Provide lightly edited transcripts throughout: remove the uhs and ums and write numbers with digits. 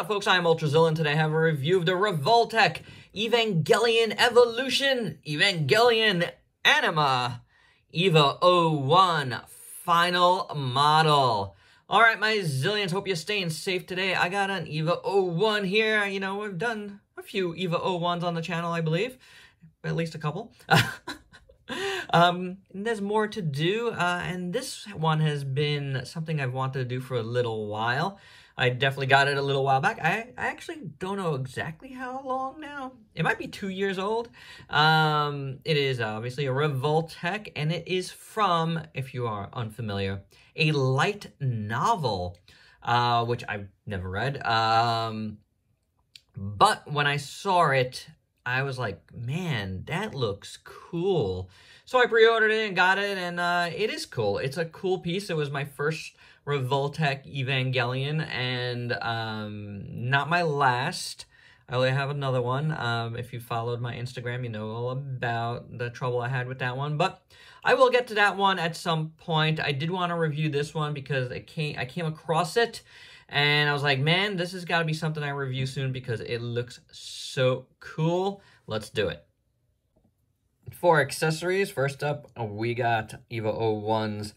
up, folks? I'm UltraZilla, and today I have a review of the Revoltech Evangelion Evolution Evangelion Anima EVA 01 Final Model. Alright, my Zillions, hope you're staying safe today. I got an EVA 01 here. You know, we've done a few EVA 01s on the channel, I believe. At least a couple. There's more to do, and this one has been something I've wanted to do for a little while. I definitely got it a little while back. I actually don't know exactly how long now. It might be 2 years old. It is obviously a Revoltech, and it is from, if you are unfamiliar, a light novel, which I've never read. But when I saw it, I was like, man, that looks cool. So I pre-ordered it and got it, and it is cool. It's a cool piece. It was my first Revoltech Evangelion, and not my last. I only have another one. If you followed my Instagram, you know all about the trouble I had with that one. But I will get to that one at some point. I did want to review this one because I came across it, and I was like, man, this has got to be something I review soon because it looks so cool. Let's do it. For accessories, first up, we got EVA 01's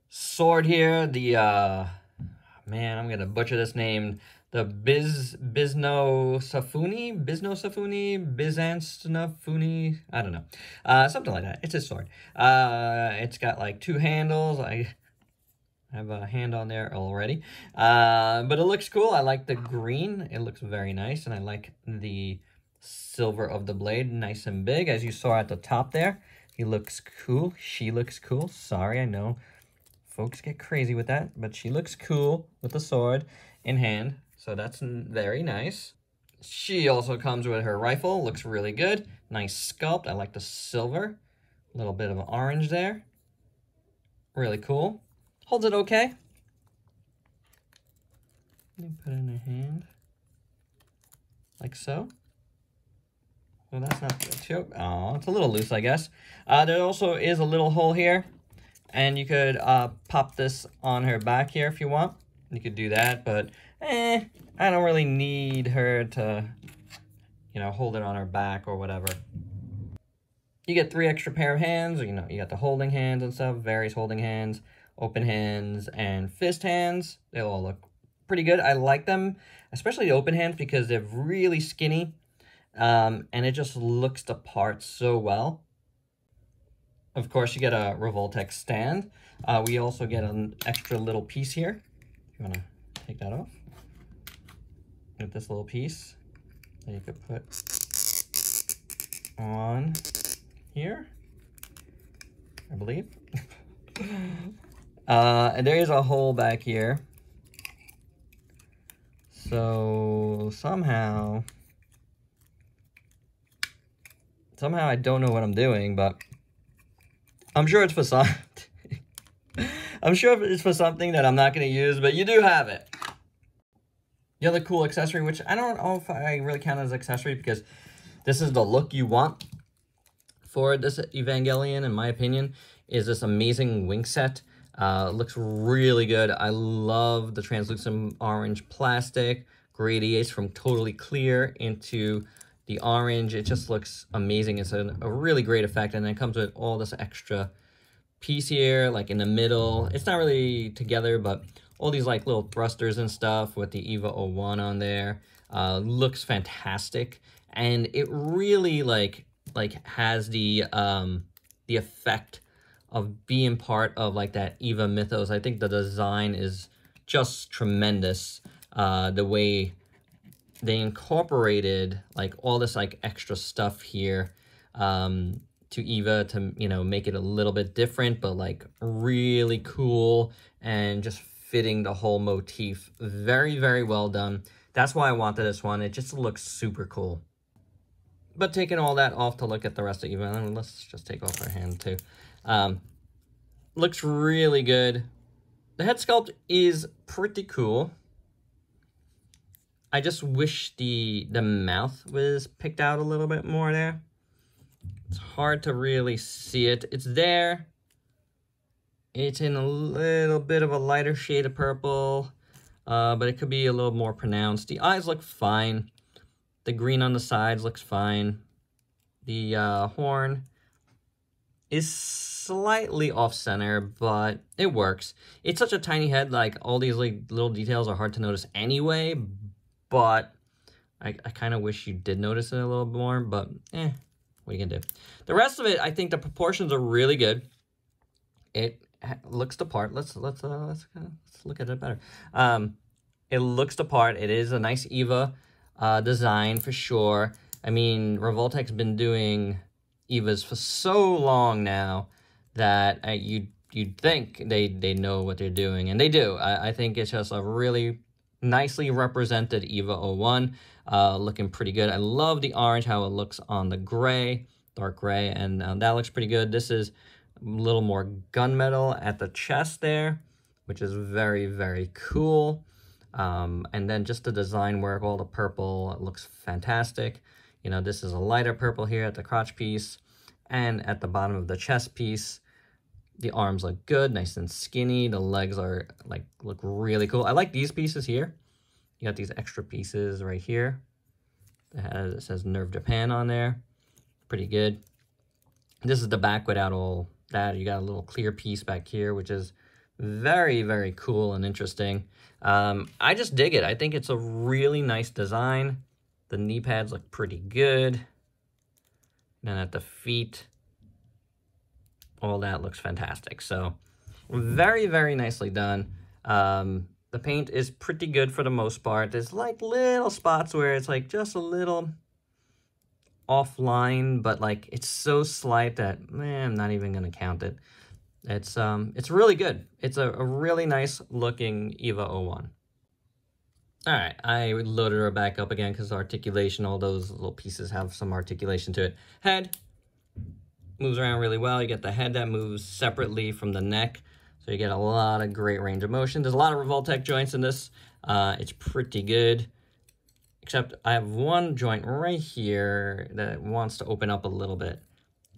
sword here. The, man, I'm going to butcher this name. The Byzantinofune, I don't know. Something like that. It's his sword. It's got like two handles. I have a hand on there already. But it looks cool. I like the green. It looks very nice. And I like the silver of the blade. Nice and big. As you saw at the top there. He looks cool. She looks cool. Sorry, I know folks get crazy with that. But she looks cool with the sword in hand. So that's very nice. She also comes with her rifle. Looks really good. Nice sculpt. I like the silver. A little bit of an orange there. Really cool. Holds it okay. Let me put it in her hand. Like so. Well, that's not too... Oh, it's a little loose, I guess. There also is a little hole here. And you could pop this on her back here if you want. You could do that, but I don't really need her to, you know, hold it on her back or whatever. You get 3 extra pair of hands. You know, you got the holding hands and stuff, various holding hands, open hands, and fist hands. They all look pretty good. I like them, especially the open hands because they're really skinny, and it just looks the part so well. Of course, you get a Revoltech stand. We also get an extra little piece here. If you want to take that off. Get this little piece that you could put on here, I believe. And there is a hole back here. So somehow I don't know what I'm doing, but I'm sure it's for something. I'm sure it's for something that I'm not going to use, but you do have it. The other cool accessory, which I don't know if I really count as accessory because this is the look you want for this Evangelion, in my opinion, is this amazing wing set. Looks really good. I love the translucent orange plastic. Gradiates from totally clear into the orange. It just looks amazing. It's a really great effect, and then it comes with all this extra piece here, like in the middle. It's not really together, but all these like little thrusters and stuff with the EVA 01 on there. Looks fantastic, and it really like has the effect of being part of like that EVA mythos. I think the design is just tremendous. The way they incorporated like all this like extra stuff here to EVA to, you know, make it a little bit different, but like really cool and just fitting the whole motif. Very, very well done. That's why I wanted this one. It just looks super cool. But taking all that off to look at the rest of EVA, let's just take off our hand too. Looks really good. The head sculpt is pretty cool. I just wish the mouth was picked out a little bit more there. It's hard to really see it. It's there. It's in a little bit of a lighter shade of purple. but it could be a little more pronounced. The eyes look fine. The green on the sides looks fine. The horn is slightly off-center, but it works. It's such a tiny head, like all these like little details are hard to notice anyway, but I kind of wish you did notice it a little more, but what are you gonna do? The rest of it, I think the proportions are really good. It looks the part. Let's look at it better. It looks the part. It is a nice EVA design for sure. I mean, Revoltech's been doing EVAs for so long now that you'd think they know what they're doing, and they do. I think it's just a really nicely represented EVA 01, looking pretty good. I love the orange, how it looks on the gray, dark gray, and that looks pretty good. This is a little more gunmetal at the chest there, which is very, very cool. And then just the design work, all the purple, it looks fantastic. You know, this is a lighter purple here at the crotch piece, and at the bottom of the chest piece, the arms look good, nice and skinny. The legs are look really cool. I like these pieces here. You got these extra pieces right here. It says Nerve Japan on there. Pretty good. This is the back without all that. You got a little clear piece back here, which is very, very cool and interesting. I just dig it. I think it's a really nice design. The knee pads look pretty good. And at the feet, all that looks fantastic. So very, very nicely done. The paint is pretty good for the most part. There's like little spots where it's like just a little offline, but like it's so slight that I'm not even gonna count it. It's really good. It's a really nice looking EVA 01. All right, I loaded her back up again because articulation, all those little pieces have some articulation to it. Head moves around really well. You get the head that moves separately from the neck, so you get a lot of great range of motion. There's a lot of Revoltech joints in this. It's pretty good, except I have one joint right here that wants to open up a little bit.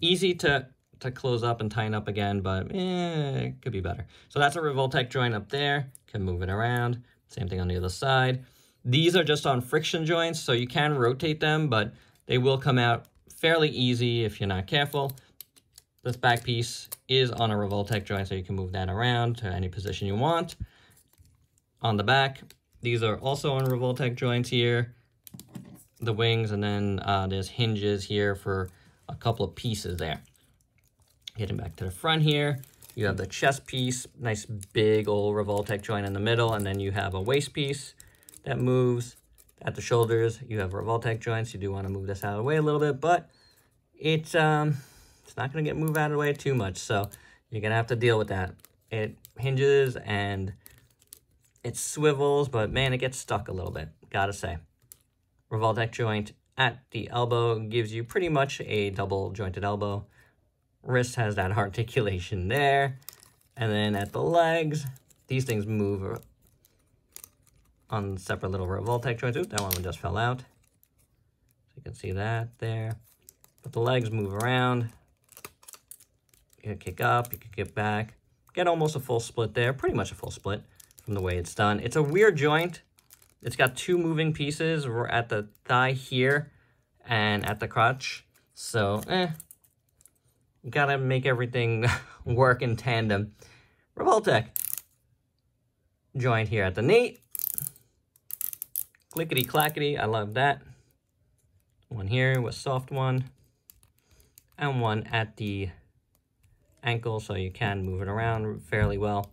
Easy to close up and tighten up again, but it could be better. So that's a Revoltech joint up there. Can move it around. Same thing on the other side. These are just on friction joints, so you can rotate them, but they will come out fairly easy if you're not careful. This back piece is on a Revoltech joint, so you can move that around to any position you want. On the back, these are also on Revoltech joints here. The wings, and then there's hinges here for a couple of pieces there. Getting back to the front here, you have the chest piece, nice big old Revoltech joint in the middle, and then you have a waist piece that moves. At the shoulders, you have Revoltech joints. You do want to move this out of the way a little bit, but it's not going to get moved out of the way too much, so you're going to have to deal with that. It hinges and it swivels, but man, it gets stuck a little bit, gotta say. Revoltech joint at the elbow gives you pretty much a double jointed elbow. Wrist has that articulation there. And then at the legs, these things move on separate little Revoltech joints. Oops, that one just fell out. So you can see that there. But the legs move around. You can kick up, you can kick back. Get almost a full split there, pretty much a full split from the way it's done. It's a weird joint. It's got two moving pieces at the thigh here and at the crotch. So, you gotta make everything work in tandem. Revoltech joint here at the knee. Clickety clackety, I love that. One here with soft one. And one at the ankle, so you can move it around fairly well.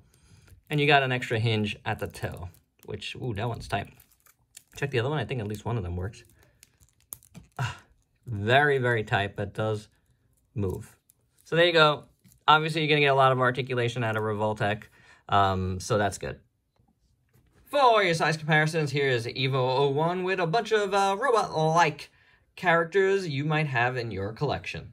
And you got an extra hinge at the toe, which, ooh, that one's tight. Check the other one, I think at least one of them works. Very, very tight, but does move. So there you go. Obviously, you're gonna get a lot of articulation out of Revoltech, so that's good. For your size comparisons, here is EVA 01 with a bunch of robot-like characters you might have in your collection.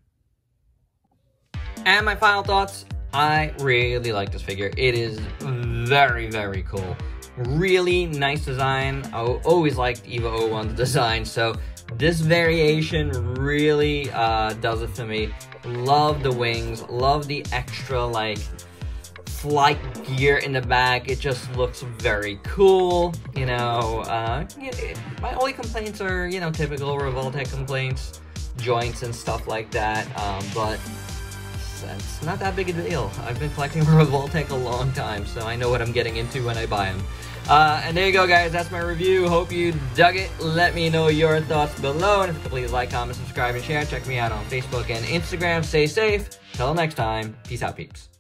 And my final thoughts, I really like this figure. It is very, very cool. Really nice design. I always liked EVA 01's design, so this variation really does it for me. Love the wings, love the extra, like, flight gear in the back. It just looks very cool, you know. My only complaints are, you know, typical Revoltech complaints, joints and stuff like that, but it's not that big a deal. I've been collecting Revoltech a long time, so I know what I'm getting into when I buy them. And there you go, guys. That's my review. Hope you dug it. Let me know your thoughts below. And if you could please like, comment, subscribe, and share. Check me out on Facebook and Instagram. Stay safe. Till next time. Peace out, peeps.